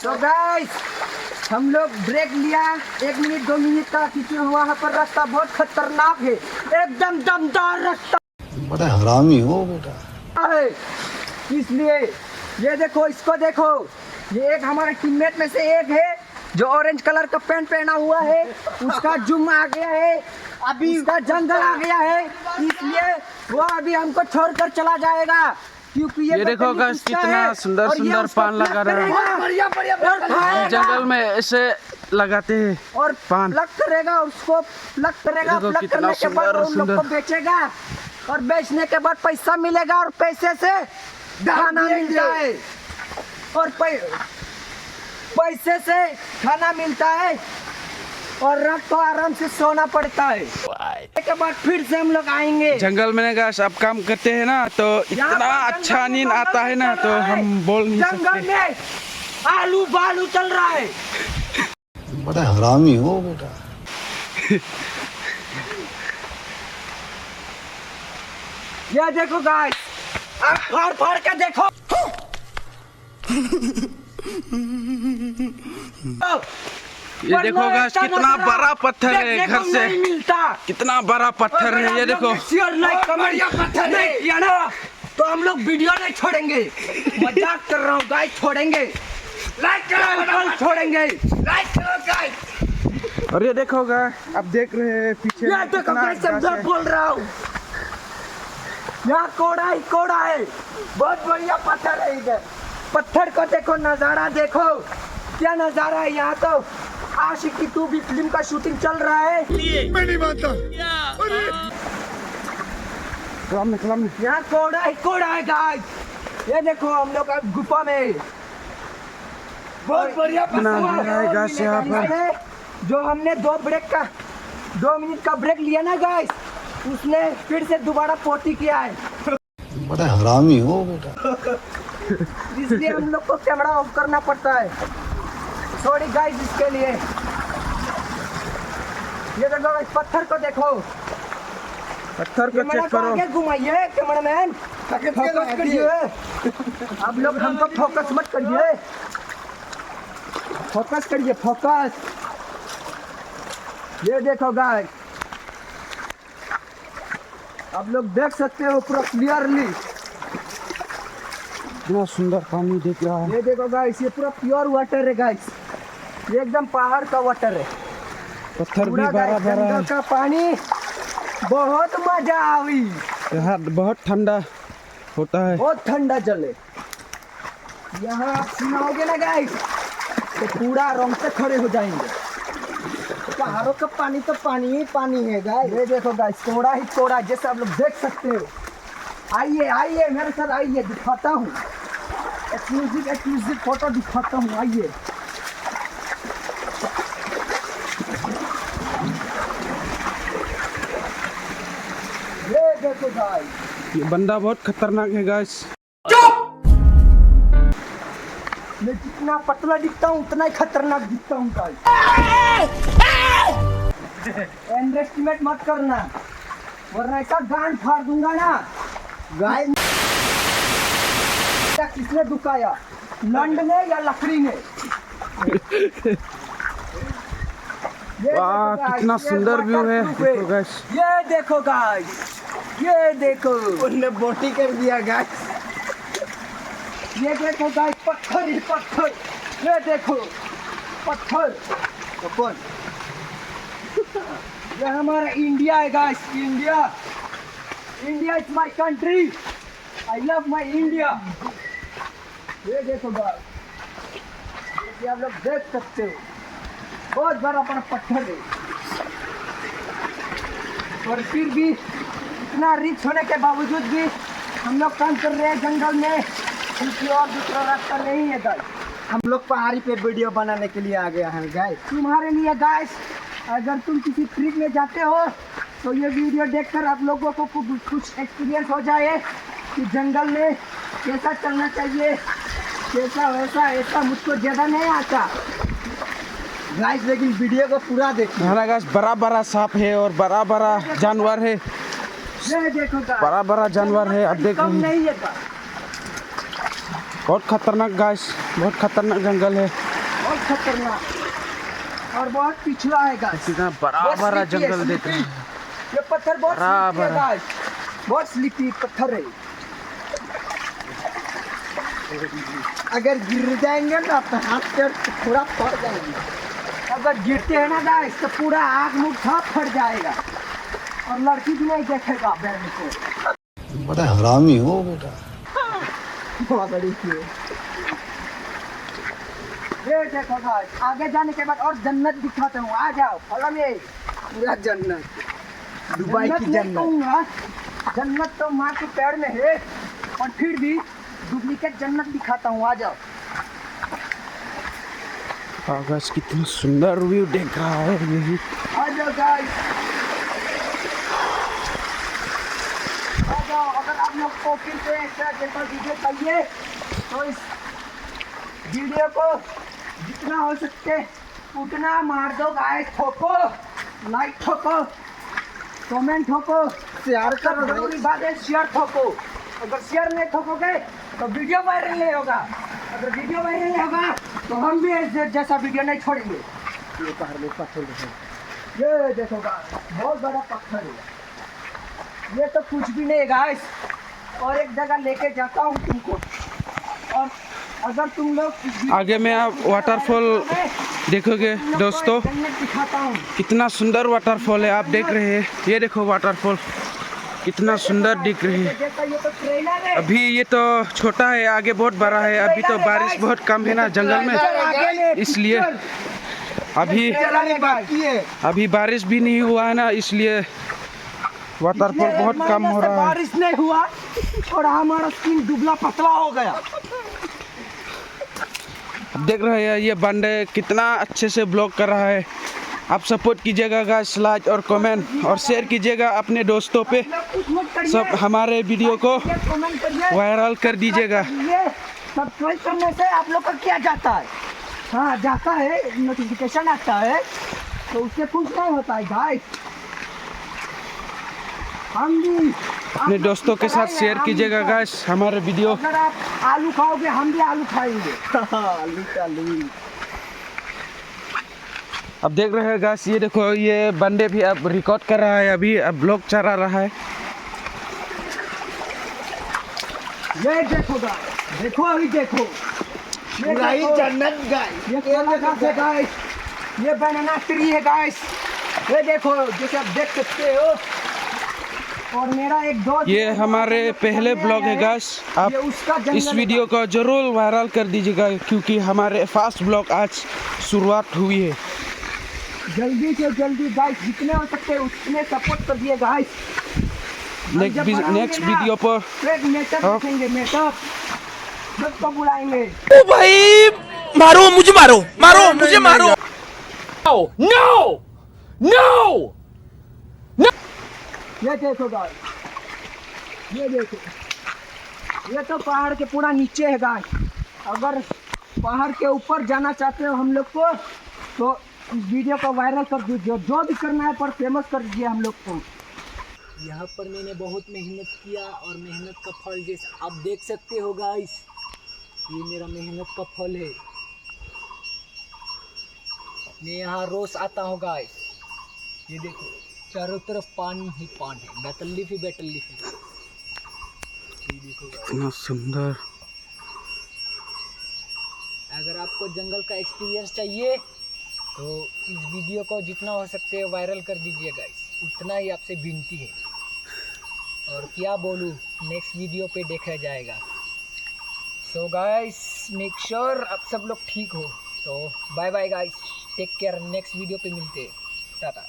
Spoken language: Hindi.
तो गाइस हम लोग ब्रेक लिया 1 मिनट 2 मिनट का, क्योंकि वहाँ पर रास्ता बहुत खतरनाक है, एकदम दमदार रास्ता बड़ा हरामी हो बेटा है। इसलिए ये देखो, इसको देखो, ये एक हमारे टीममेट में से एक है जो ऑरेंज कलर का पैंट पहना हुआ है, उसका जुम आ गया है, अभी उसका जंगल आ गया है, इसलिए वो अभी हमको छोड़कर चला जाएगा। क्योंकि ये देखो गाइस कितना सुंदर सुंदर पान लगा रहा है। जंगल में ऐसे लगाते हैं और पान। प्लग करेगा, उसको प्लग करेगा, देखो प्लग कितना करने के बाद सुंदर उन लोग को सुंदर। बेचेगा और बेचने के बाद पैसा मिलेगा और पैसे से खाना मिलता है और पैसे से खाना मिलता है और रात को आराम से सोना पड़ता है। के बाद फिर से हम लोग आएंगे जंगल में गाइस अब काम करते हैं ना, तो इतना अच्छा नींद आता है ना, तो हम बोल नहीं जंगल सकते। में आलू बालू चल रहा है। बड़ा हरामी हो बेटा ये देखो गाइस, आप फाड़ फाड़ के देखो। ये देखो गाइस कितना बड़ा पत्थर है, देखने घर को से नहीं मिलता। कितना बड़ा पत्थर है। ये देखो शेयर लाइक कमेंट पत्थर नहीं किया ना तो हम लोग वीडियो नहीं छोड़ेंगे। मजाक कर रहा हूँ गाइस, छोड़ेंगे, लाइक करो, छोड़ेंगे, लाइक करो गाइस। और ये देखो गाइस अब देख रहे हैं पीछे ये में देखो कितना गाइस, घास मैं है। बोल रहा हूँ यहाँ कोड़ा ही कोड़ा है, बहुत बढ़िया पत्थर है। इधर पत्थर को देखो, नजारा देखो, क्या नजारा है। यहाँ तो आशिकी 2 भी फिल्म का शूटिंग चल रहा है। मैं नहीं मानता कलम में। यहाँ कोड़ा ही कोड़ा है गाइस। ये देखो हम लोग अब गुफा में, बहुत बढ़िया कितना अंधेरा है गाइस यहाँ पर। जो हमने 2 मिनट का ब्रेक लिया ना गाइस, उसने फिर से दोबारा पोटी किया है। बड़ा हरामी हो बेटा इसलिए हम लोग को कैमरा ऑफ करना पड़ता है। सॉरी गाइस इसके लिए। ये देखो गाइस, पत्थर को देखो, पत्थर को कैमरा चेक को करो। आगे घुमाइए, कैमरामैन फोकस करिए। आप लोग हमको फोकस मत करिए, फोकस करिए, फोकस। ये देखो गाइस, आप लोग देख सकते हो पूरा क्लियरली। कितना सुंदर पानी दिख रहा है। ये देखो गाइस, ये पूरा प्योर वाटर है गाइस, ये एकदम पहाड़ का वाटर है। पत्थर भी पूरा बड़ा गाइस बड़ा जंगल है। का पानी, बहुत मजा आई। यहाँ बहुत ठंडा होता है। बहुत ठंडा जल है यहाँ। आप सुनाओगे ना गाइस तो पूरा रोंगटे खड़े हो जाएंगे। पहाड़ों का पानी तो पानी ही पानी है गाइस। ये देखो गाइस, कोड़ा ही कोड़ा, जैसे आप लोग देख सकते हो। आइए आइए मेरे साथ, आइए दिखाता हूँ, एक्सक्लूसिव फोटो दिखाता हूँ, आइए। ये देखो गाइस, ये बंदा बहुत खतरनाक है गाइस। मैं जितना पतला दिखता हूँ उतना ही खतरनाक दिखता हूँ गाइस। अंडरएस्टिमेट मत करना, वरना ऐसा गांड फाड़ दूंगा ना गाय। किसने दुखाया, लंड ने या लकड़ी ने? ये वाह देखो कितना guys, ये सुंदर व्यू है। waterproof देखो गाइस, ये देखो गाइस, ये देखो, उन्होंने बोटी कर दिया गाइस। ये देखो गाइस, पत्थर ही पत्थर, ये देखो पत्थर। कौन? ये हमारा इंडिया है guys, India. India is my country, I love my India. ये देखो गाइस, ये आप लोग देख सकते हो, बहुत बड़ा बड़ा पत्थर है। और फिर भी इतना रिच होने के बावजूद भी हम लोग काम कर रहे हैं जंगल में, क्योंकि और दूसरा रास्ता नहीं है गाइस। हम लोग पहाड़ी पे वीडियो बनाने के लिए आ गए हैं गाइस, तुम्हारे लिए गाइस। अगर तुम किसी ट्रिप में जाते हो तो ये वीडियो देखकर आप लोगों को कुछ एक्सपीरियंस हो जाए कि जंगल में कैसा चलना चाहिए, कैसा वैसा ऐसा। मुझको ज़्यादा नहीं आता गाइस, लेकिन वीडियो को पूरा देखिए। यहाँ गाइस बड़ा बड़ा सांप है और बड़ा बड़ा जानवर है। ये देखो गाइस, बड़ा बड़ा जानवर है, अब देख कम रहे हैं। नहीं है गाइस। बहुत खतरनाक गाइस, बहुत खतरनाक जंगल है। बहुत खतरनाक और बहुत पिछड़ा है गाइस। कितना बड़ा बहुत बड़ा स्लिपी है, जंगल देख रहे स्लिपी। हैं। ये पत्थर बहुत बड़ा स्लिपी है बड़ा। गाइस, बहुत स्लिपी पत्थर है। अगर गिर जाएंगे ना तो हाथ पैर पूरा फट जाएंगे। अगर गिरते हैं ना गाइस तो पूरा आग मुंह सब फट जाएगा और लड़की भी नहीं देखेगा बैठ को। बड़ा हरामी हो बेटा। बहुत बड़ी चीज़ है। ये देखो गाइस, आगे जाने के बाद और जन्नत दिखाता हूँ, आ जाओ फॉलो मी। पूरा जन्नत, दुबई की जन्नत। जन्नत तो माँ के पैर में है और फिर भी डुप्लीकेट जन्नत दिखाता हूँ, आ जाओ। आकाश कितना सुंदर व्यू देख रहा है यही। आ जाओ गाइस, आ जाओ। अगर आप लोग को फिर से ऐसा जैसा वीडियो चाहिए तो इस वीडियो को जितना हो सके उतना मार दो गाइस। ठोको, लाइक ठोको, कमेंट ठोको, शेयर करो। जरूरी बात है शेयर ठोको। अगर शेयर नहीं ठोकोगे तो वीडियो वायरल नहीं होगा। अगर वीडियो वायरल नहीं होगा तो हम भी जैसा वीडियो नहीं छोड़ेंगे। ये पहाड़ में पत्थर देखो, ये देखो गाइस, बहुत बड़ा पत्थर है। ये तो कुछ भी नहीं है गाइस। और एक जगह लेके जाता हूँ तुमको, और अगर तुम लोग आगे में आप वाटरफॉल देखोगे दोस्तों, जन्नत दिखाता हूँ। कितना सुंदर वाटरफॉल है। आप देख रहे हैं, ये देखो वाटरफॉल कितना सुंदर दिख रही है। ये तो ट्रेलर है। अभी ये तो छोटा है, आगे बहुत बड़ा है। अभी तो बारिश बहुत कम है ना जंगल में, इसलिए अभी बारिश भी नहीं हुआ है ना, इसलिए वाटरफॉल बहुत कम हो रहा है। बारिश नहीं हुआ और हमारा स्किन दुबला पतला हो गया। अब देख रहे हैं ये बंदे कितना अच्छे से ब्लॉग कर रहा है। आप सपोर्ट कीजिएगा गाइस, लाइक और कमेंट और शेयर कीजिएगा अपने दोस्तों पे। सब हमारे वीडियो को वायरल कर दीजिएगा। सब्सक्राइब करने से आप लोग का क्या जाता है? हाँ जाता है, नोटिफिकेशन आता है, तो उससे कुछ नहीं होता है गाइस। हम भी अपने दोस्तों के साथ शेयर कीजिएगा गाइस हमारे वीडियो। अगर आप आलू खाओगे हम भी आलू खाएंगे। आलू का आलू। अब देख रहे हैं गाइस, ये देखो ये बंदे भी अब रिकॉर्ड कर रहा है, अभी अब ब्लॉग चला रहा है। ये देखो गाइस, देखो अभी देखो, पूरा ही जन्नत गाइस। ये केला घास है गाइस, ये बनाना ट्री है गाइस। ये देखो जैसे आप देख सकते हो। और मेरा एक दोस्त, ये हमारे पहले ब्लॉग है गाइस। आप इस वीडियो को जरूर वायरल कर दीजिएगा, क्योंकि हमारे फर्स्ट ब्लॉग आज शुरुआत हुई है। जल्दी से जल्दी गाइस, जितने हो सकते हैं उतने सपोर्ट कर दिए गाइस। नेक्स्ट वीडियो पर मेकअप देखेंगे, मेकअप सबको बुलाएंगे। ओ भाई मारो मुझे, मारो मारो मुझे, मारो। No no. ये देखो गाइस, ये देखो, ये तो पहाड़ के पूरा नीचे है गाइस। अगर पहाड़ के ऊपर जाना चाहते हो हम लोग को तो इस वीडियो को वायरल कर दीजिए। जो भी करना है पर फेमस कर दीजिए हम लोग को। यहाँ पर मैंने बहुत मेहनत किया और मेहनत का फल जैसा आप देख सकते हो गाइस, ये मेरा मेहनत का फल है। मैं यहाँ रोज आता हूँ गाइस। ये देखो चारों तरफ पानी ही पानी है, बेटल लीफ ही बेटल लीफ है। ये देखो गाइस, इतना सुंदर। अगर आपको जंगल का एक्सपीरियंस चाहिए तो इस वीडियो को जितना हो सकते है वायरल कर दीजिए गाइस, उतना ही आपसे विनती है। और क्या बोलूँ, नेक्स्ट वीडियो पे देखा जाएगा। सो गाइस मेक श्योर आप सब लोग ठीक हो। तो bye bye guys, take care, next video पे मिलते हैं, टाटा।